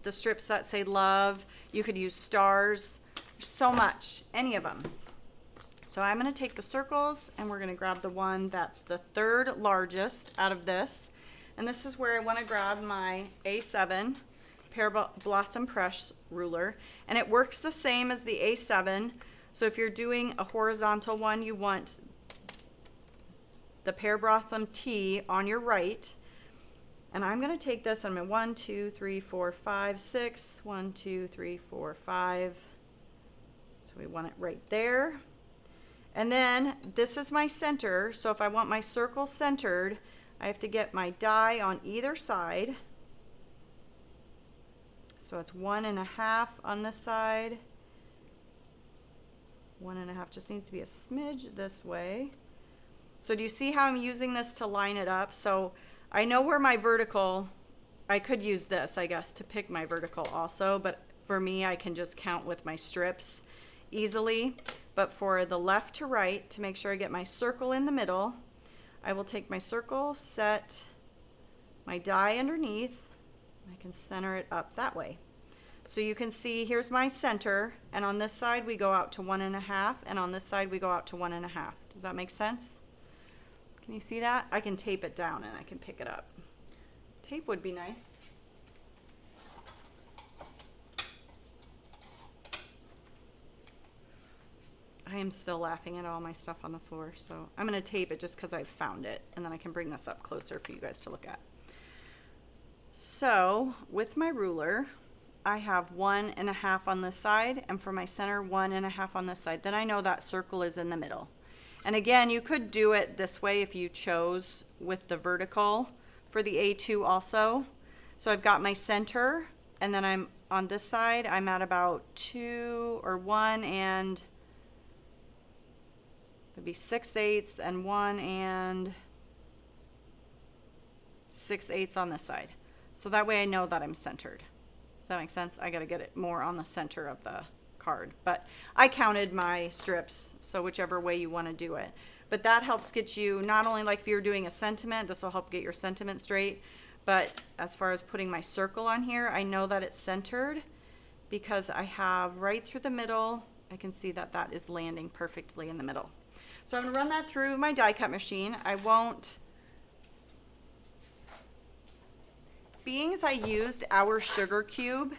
the strips that say love. You could use stars. There's so much, any of them. So I'm going to take the circles, and we're going to grab the one that's the 3rd largest out of this. And this is where I want to grab my A7 Pear Blossom Press ruler, and it works the same as the A7. So if you're doing a horizontal one, you want the Pear Blossom T on your right. And I'm going to take this, I'm going 1, 2, 3, 4, 5, 6, 1, 2, 3, 4, 5. So we want it right there. And then this is my center. So if I want my circle centered, I have to get my die on either side. So it's 1 1/2 on this side. 1 1/2 just needs to be a smidge this way. So do you see how I'm using this to line it up? So I know where my vertical, I could use this, I guess, to pick my vertical also, but for me, I can just count with my strips easily. But for the left to right, to make sure I get my circle in the middle, I will take my circle, set my die underneath, I can center it up that way. So you can see here's my center, and on this side we go out to 1 1/2, and on this side we go out to 1 1/2. Does that make sense? Can you see that? I can tape it down and I can pick it up. Tape would be nice. I am still laughing at all my stuff on the floor, so I'm going to tape it just because I found it, and then I can bring this up closer for you guys to look at. So with my ruler, I have 1.5 on this side, and for my center, 1.5 on this side. Then I know that circle is in the middle. And again, you could do it this way if you chose with the vertical for the A2 also. So I've got my center, and then I'm on this side, I'm at about 2 or 1 and it'd be 6/8 and 1 and 6/8 on this side. So that way I know that I'm centered. Does that make sense? I got to get it more on the center of the card, but I counted my strips, so whichever way you want to do it. But that helps get you, not only like if you're doing a sentiment, this will help get your sentiment straight, but as far as putting my circle on here, I know that it's centered because I have right through the middle, I can see that that is landing perfectly in the middle. So I'm going to run that through my die cut machine. I won't, being as I used our sugar cube,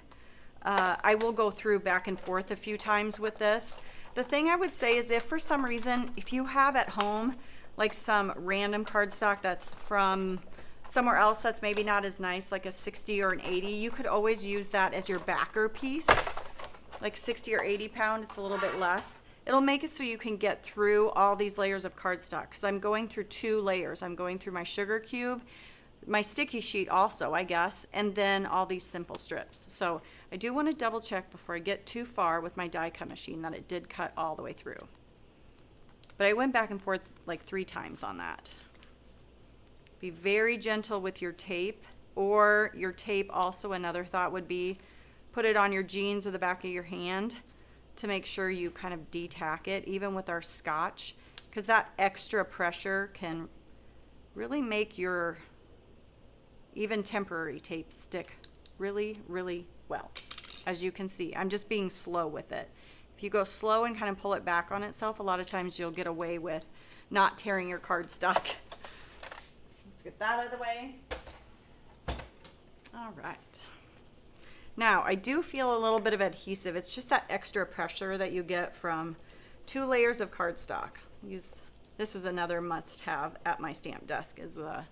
I will go through back and forth a few times with this. The thing I would say is if for some reason, if you have at home like some random cardstock that's from somewhere else that's maybe not as nice, like a 60 or an 80, you could always use that as your backer piece. Like 60 or 80 pound, it's a little bit less. It'll make it so you can get through all these layers of cardstock, because I'm going through 2 layers. I'm going through my sugar cube, my sticky sheet also, I guess, and then all these simple strips. So I do want to double check before I get too far with my die cut machine that it did cut all the way through. But I went back and forth like 3 times on that. Be very gentle with your tape, or your tape also, another thought would be put it on your jeans or the back of your hand to make sure you kind of de-tack it, even with our scotch, because that extra pressure can really make your even temporary tape stick really, really well. As you can see, I'm just being slow with it. If you go slow and kind of pull it back on itself, a lot of times you'll get away with not tearing your cardstock. Let's get that out of the way. All right. Now, I do feel a little bit of adhesive. It's just that extra pressure that you get from 2 layers of cardstock. This is another must-have at my stamp desk, is the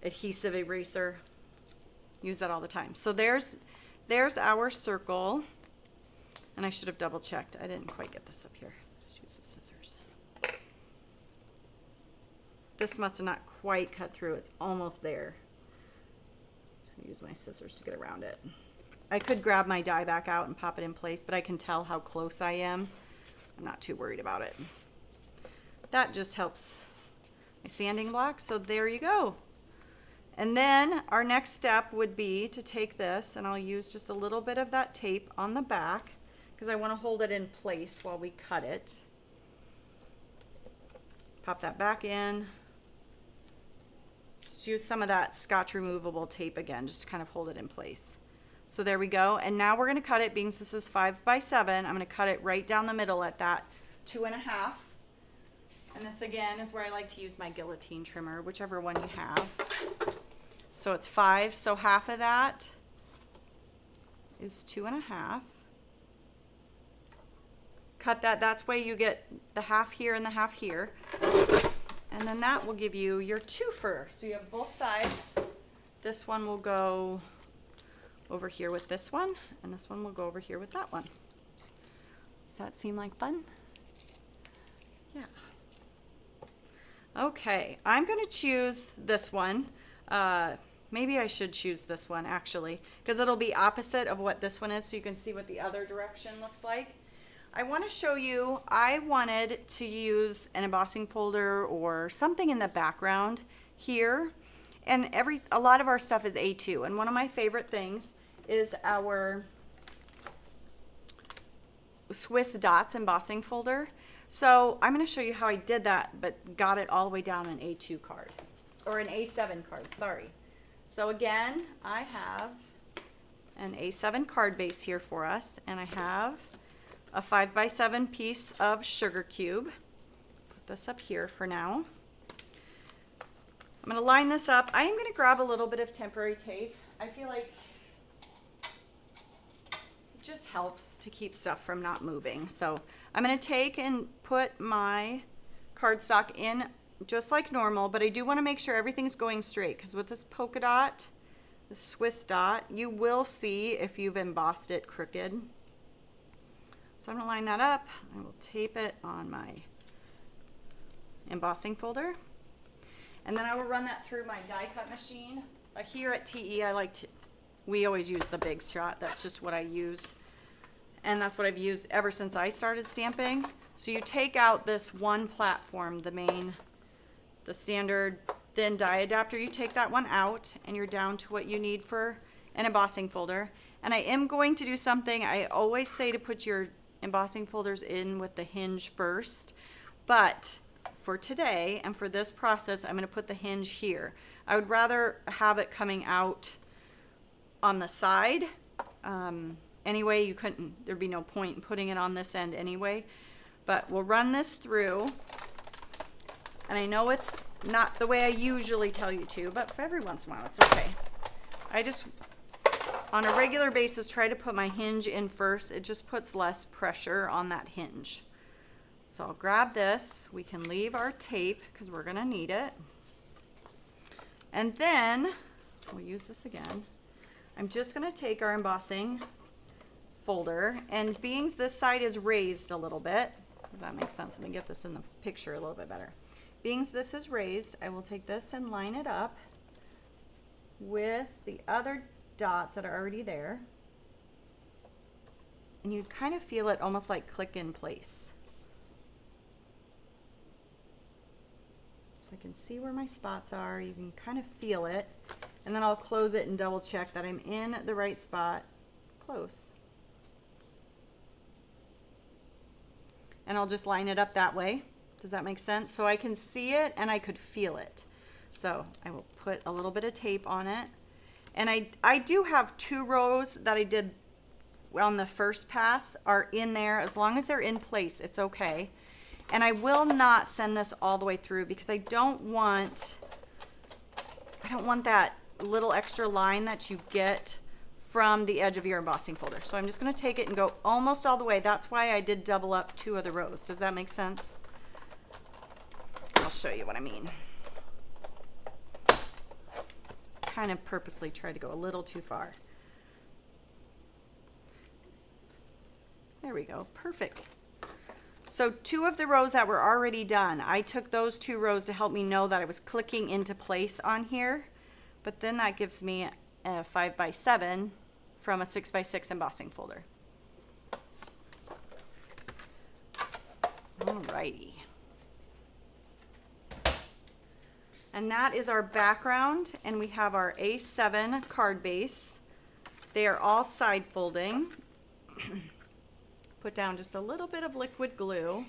adhesive eraser. Use that all the time. So there's our circle, and I should have double checked. I didn't quite get this up here. Just use the scissors. This must have not quite cut through. It's almost there. Just gonna use my scissors to get around it. I could grab my die back out and pop it in place, but I can tell how close I am. I'm not too worried about it. That just helps my sanding block. So there you go. And then our next step would be to take this, and I'll use just a little bit of that tape on the back because I want to hold it in place while we cut it. Pop that back in. Just use some of that Scotch removable tape again, just to kind of hold it in place. So there we go. And now we're going to cut it, being this is 5 by 7, I'm going to cut it right down the middle at that 2.5. And this again is where I like to use my guillotine trimmer, whichever one you have. So it's 5, so half of that is 2.5. Cut that, that's why you get the half here and the half here. And then that will give you your twofer. So you have both sides. This one will go over here with this one, and this one will go over here with that one. Does that seem like fun? Yeah. Okay, I'm gonna choose this one. Maybe I should choose this one actually, because it'll be opposite of what this one is, so you can see what the other direction looks like. I want to show you, I wanted to use an embossing folder or something in the background here, and a lot of our stuff is A2, and one of my favorite things is our Swiss Dots embossing folder. So I'm going to show you how I did that, but got it all the way down an A2 card, or an A7 card, sorry. So again, I have an A7 card base here for us, and I have a 5 by 7 piece of sugar cube. Put this up here for now. I'm going to line this up. I am going to grab a little bit of temporary tape. I feel like it just helps to keep stuff from not moving. So I'm going to take and put my cardstock in just like normal, but I do want to make sure everything's going straight, because with this polka dot, the Swiss dot. You will see if you've embossed it crooked. So I'm gonna line that up. I will tape it on my embossing folder. And then I will run that through my die cut machine. Here at TE, we always use the big shot. That's just what I use. And that's what I've used ever since I started stamping. So you take out this one platform, the standard thin die adapter, you take that one out and you're down to what you need for an embossing folder. And I am going to do something, I always say to put your embossing folders in with the hinge first, but for today and for this process, I'm going to put the hinge here. I would rather have it coming out on the side. Anyway, there'd be no point in putting it on this end anyway, but we'll run this through. And I know it's not the way I usually tell you to, but for every once in a while, it's okay. I just, on a regular basis, try to put my hinge in first. It just puts less pressure on that hinge. So I'll grab this. We can leave our tape because we're gonna need it. And then, we'll use this again. I'm just gonna take our embossing folder, and being this side is raised a little bit, does that make sense? Let me get this in the picture a little bit better. Being this is raised, I will take this and line it up with the other dots that are already there. And you kind of feel it almost like click in place. So I can see where my spots are. You can kind of feel it. And then I'll close it and double check that I'm in the right spot. Close. And I'll just line it up that way. Does that make sense? So I can see it and I could feel it. So I will put a little bit of tape on it. And I do have 2 rows that I did on the first pass are in there. As long as they're in place, it's okay. And I will not send this all the way through because I don't want that little extra line that you get from the edge of your embossing folder. So I'm just gonna take it and go almost all the way. That's why I did double up 2 of the rows. Does that make sense? I'll show you what I mean. Kind of purposely tried to go a little too far. There we go, perfect. So 2 of the rows that were already done, I took those 2 rows to help me know that I was clicking into place on here, but then that gives me a 5x7 from a 6x6 embossing folder. Alrighty. And that is our background, and we have our A7 card base. They are all side folding. Put down just a little bit of liquid glue.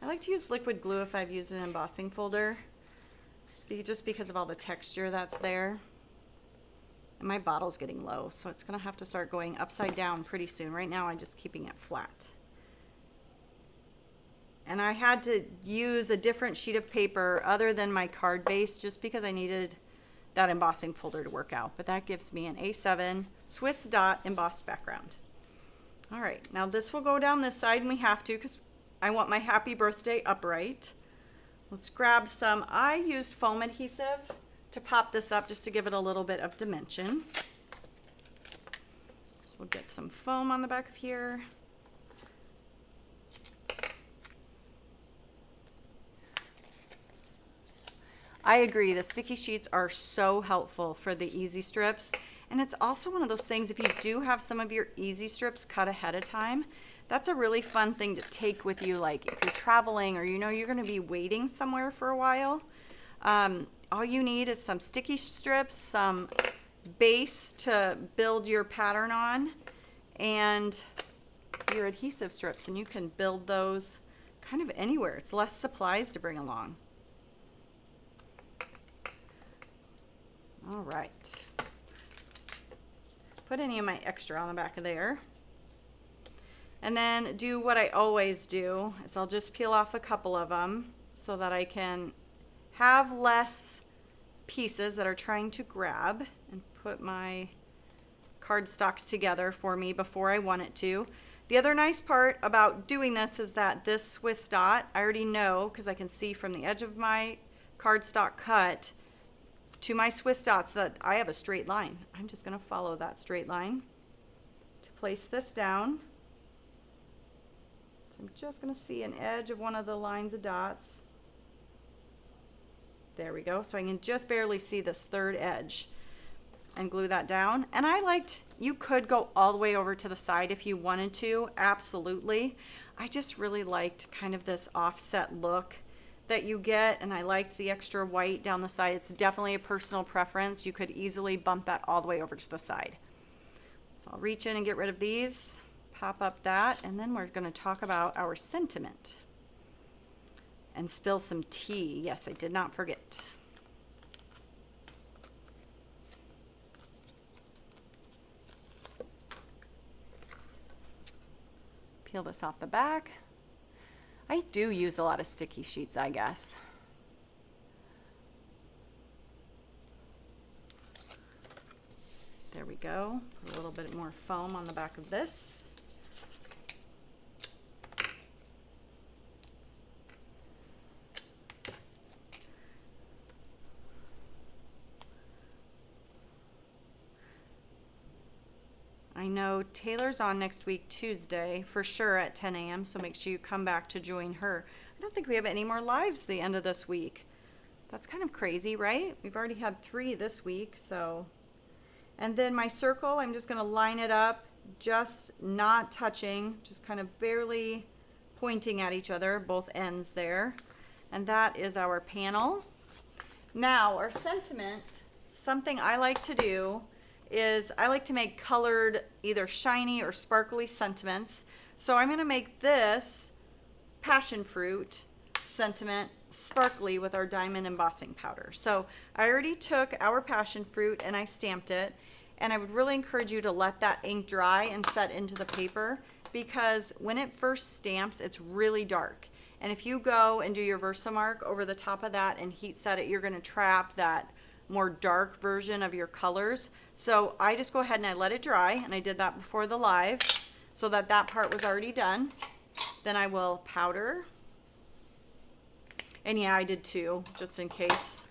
I like to use liquid glue if I've used an embossing folder, just because of all the texture that's there. And my bottle's getting low, so it's gonna have to start going upside down pretty soon. Right now I'm just keeping it flat. And I had to use a different sheet of paper other than my card base just because I needed that embossing folder to work out. But that gives me an A7 Swiss dot embossed background. All right, now this will go down this side, and we have to because I want my happy birthday upright. Let's grab some. I used foam adhesive to pop this up just to give it a little bit of dimension. So we'll get some foam on the back of here. I agree, the sticky sheets are so helpful for the easy strips. And it's also one of those things, if you do have some of your easy strips cut ahead of time, that's a really fun thing to take with you, like if you're traveling or you know you're gonna be waiting somewhere for a while. All you need is some sticky strips, some base to build your pattern on, and your adhesive strips, and you can build those kind of anywhere. It's less supplies to bring along. All right. Put any of my extra on the back of there. And then do what I always do, is I'll just peel off a couple of them so that I can have less pieces that are trying to grab, and put my cardstocks together for me before I want it to. The other nice part about doing this is that this Swiss dot, I already know because I can see from the edge of my cardstock cut, to my Swiss dots that I have a straight line. I'm just going to follow that straight line to place this down. So I'm just going to see an edge of one of the lines of dots. There we go. So I can just barely see this third edge and glue that down. And you could go all the way over to the side if you wanted to, absolutely. I just really liked kind of this offset look that you get, and I liked the extra white down the side. It's definitely a personal preference. You could easily bump that all the way over to the side. So I'll reach in and get rid of these, pop up that, and then we're going to talk about our sentiment and spill some tea. Yes, I did not forget. Peel this off the back. I do use a lot of sticky sheets, I guess. There we go. Put a little bit more foam on the back of this. I know Taylor's on next week, Tuesday, for sure at 10 a.m., so make sure you come back to join her. I don't think we have any more lives the end of this week. That's kind of crazy, right? We've already had 3 this week, so. And then my circle, I'm just gonna line it up, just not touching, just kind of barely pointing at each other, both ends there. And that is our panel. Now, our sentiment, something I like to do is I like to make colored, either shiny or sparkly sentiments. So I'm gonna make this passion fruit sentiment sparkly with our diamond embossing powder. So I already took our passion fruit and I stamped it, and I would really encourage you to let that ink dry and set into the paper, because when it first stamps, it's really dark. And if you go and do your Versamark over the top of that and heat set it, you're gonna trap that more dark version of your colors. So I just go ahead and I let it dry, and I did that before the live so that that part was already done. Then I will powder. And yeah, I did 2 just in case,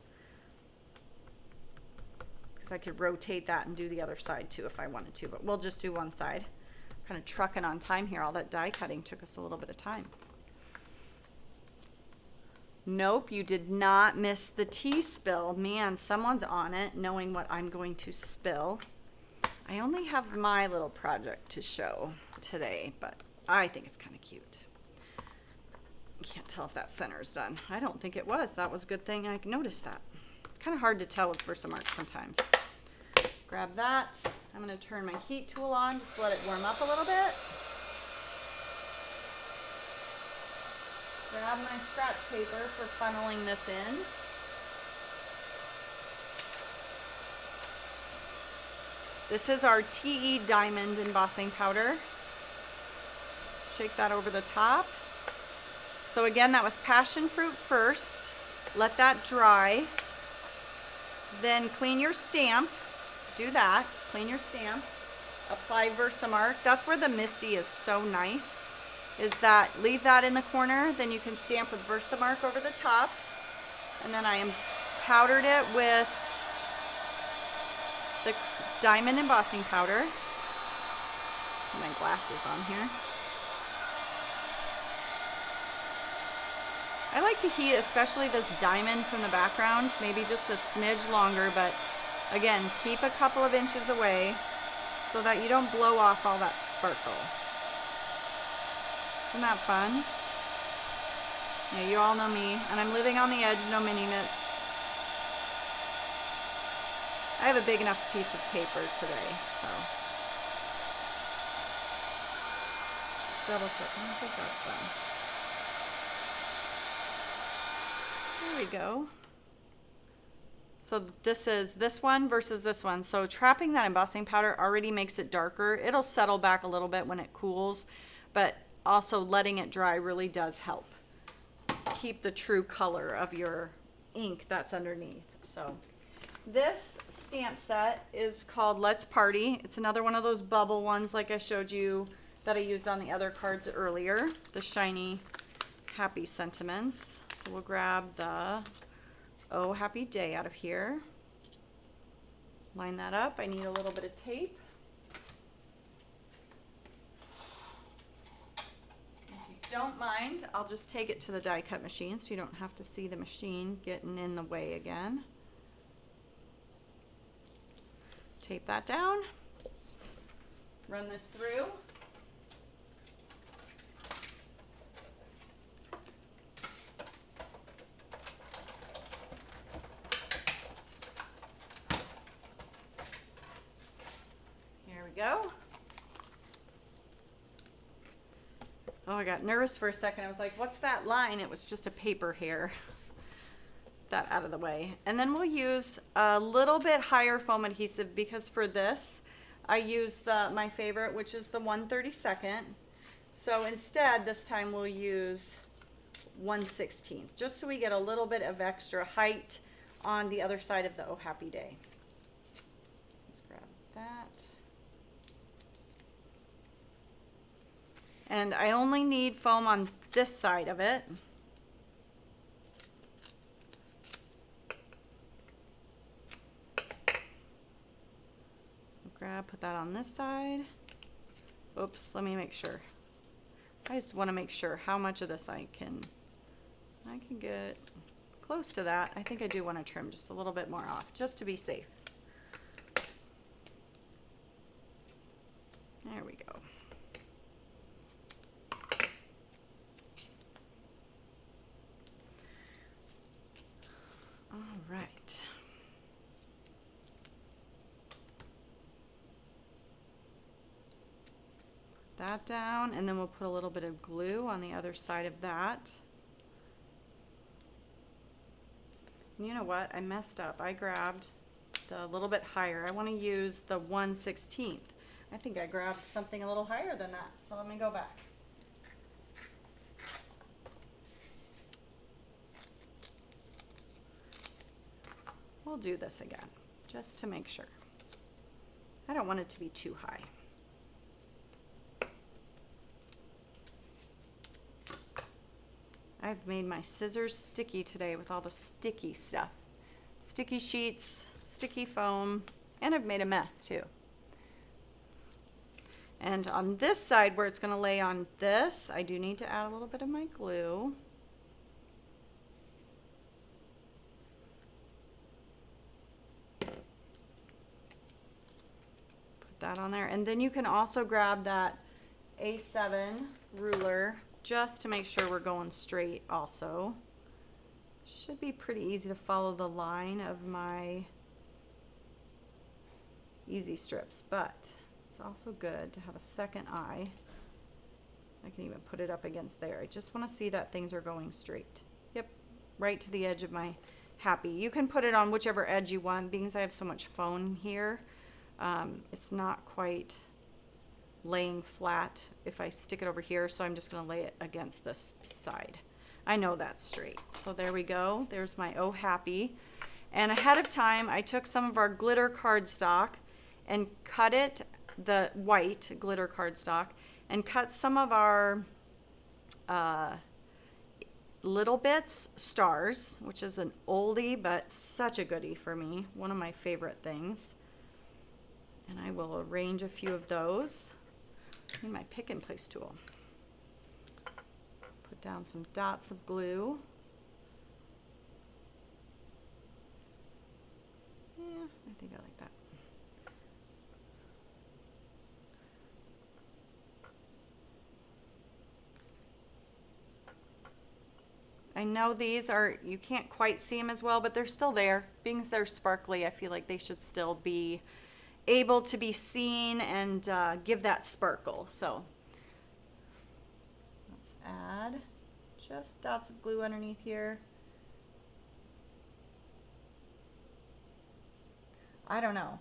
because I could rotate that and do the other side too if I wanted to, but we'll just do one side. Kind of trucking on time here. All that die cutting took us a little bit of time. Nope, you did not miss the tea spill. Man, someone's on it, knowing what I'm going to spill. I only have my little project to show today, but I think it's kind of cute. Can't tell if that center is done. I don't think it was. That was a good thing I noticed that. It's kind of hard to tell with Versamark sometimes. Grab that. I'm going to turn my heat tool on, just let it warm up a little bit. Grab my scratch paper for funneling this in. This is our TE Diamond embossing powder. Shake that over the top. So again, that was passion fruit first. Let that dry. Then clean your stamp. Do that. Clean your stamp. Apply Versamark. That's where the Misty is so nice. Is that leave that in the corner, then you can stamp with Versamark over the top. And then I am powdered it with the diamond embossing powder. Put my glasses on here. I like to heat especially this diamond from the background, maybe just a smidge longer, but again, keep a couple of inches away so that you don't blow off all that sparkle. Isn't that fun? Yeah, you all know me, and I'm living on the edge, no mini mitts. I have a big enough piece of paper today, so. Double check, I think that's done. There we go. So this is this one versus this one. So trapping that embossing powder already makes it darker. It'll settle back a little bit when it cools, but also letting it dry really does help keep the true color of your ink that's underneath. So this stamp set is called Let's Party. It's another one of those bubble ones like I showed you that I used on the other cards earlier, the shiny happy sentiments. So we'll grab the Oh Happy Day out of here. line that up. I need a little bit of tape. If you don't mind, I'll just take it to the die cut machine so you don't have to see the machine getting in the way again. Tape that down. Run this through. Here we go. Oh, I got nervous for a second. I was like, what's that line? It was just a paper hair. That out of the way. And then we'll use a little bit higher foam adhesive because for this, I use my favorite, which is the 1/32. So instead, this time we'll use 1/16, just so we get a little bit of extra height on the other side of the Oh Happy Day. Let's grab that. And I only need foam on this side of it. Put that on this side. Oops, let me make sure. I just want to make sure how much of this I can get close to that. I think I do want to trim just a little bit more off, just to be safe. There we go. All right. That down, and then we'll put a little bit of glue on the other side of that. And you know what? I messed up. I grabbed the little bit higher. I want to use the 1/16. I think I grabbed something a little higher than that. So let me go back. We'll do this again, just to make sure. I don't want it to be too high. I've made my scissors sticky today with all the sticky stuff. Sticky sheets, sticky foam, and I've made a mess too. And on this side where it's going to lay on this, I do need to add a little bit of my glue. Put that on there. And then you can also grab that A7 ruler just to make sure we're going straight also. Should be pretty easy to follow the line of my easy strips, but it's also good to have a second eye. I can even put it up against there. I just want to see that things are going straight. Yep, right to the edge of my happy. You can put it on whichever edge you want. Because I have so much foam here, it's not quite laying flat if I stick it over here, so I'm just going to lay it against this side. I know that's straight. So there we go. There's my Oh Happy. And ahead of time, I took some of our glitter cardstock and cut it, the white glitter cardstock, and cut some of our Little Bits stars, which is an oldie but such a goodie for me, one of my favorite things. And I will arrange a few of those. Need my pick and place tool. Put down some dots of glue. Yeah, I think I like that. I know these are, you can't quite see them as well, but they're still there. Being they're sparkly, I feel like they should still be able to be seen and give that sparkle. So let's add just dots of glue underneath here. I don't know.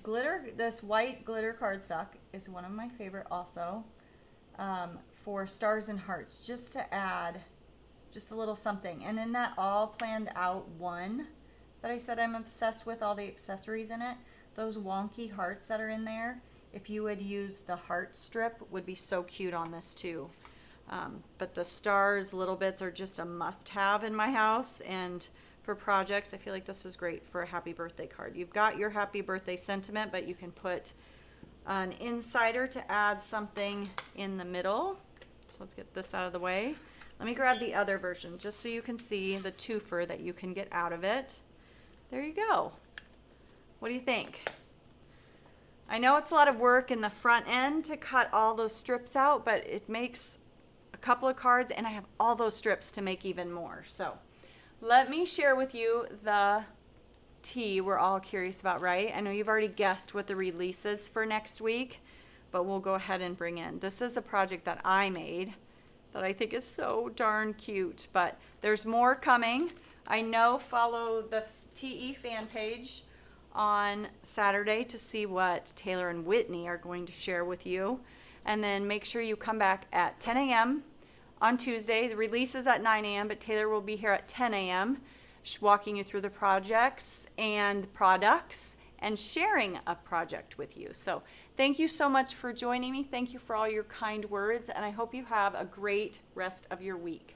Glitter, this white glitter cardstock is one of my favorite also, for stars and hearts, just to add just a little something. And in that all planned out one that I said I'm obsessed with, all the accessories in it, those wonky hearts that are in there, if you would use the heart strip, would be so cute on this too. But the stars, Little Bits are just a must-have in my house, and for projects. I feel like this is great for a happy birthday card. You've got your happy birthday sentiment, but you can put an insider to add something in the middle. So let's get this out of the way. Let me grab the other version just so you can see the twofer that you can get out of it. There you go. What do you think? I know it's a lot of work in the front end to cut all those strips out, but it makes a couple of cards, and I have all those strips to make even more. So let me share with you the tea we're all curious about, right? I know you've already guessed what the release is for next week, but we'll go ahead and bring in. This is a project that I made that I think is so darn cute, but there's more coming. I know, follow the TE fan page on Saturday to see what Taylor and Whitney are going to share with you. And then make sure you come back at 10 a.m. on Tuesday. The release is at 9 a.m., but Taylor will be here at 10 a.m. walking you through the projects and products and sharing a project with you. So thank you so much for joining me. Thank you for all your kind words, and I hope you have a great rest of your week.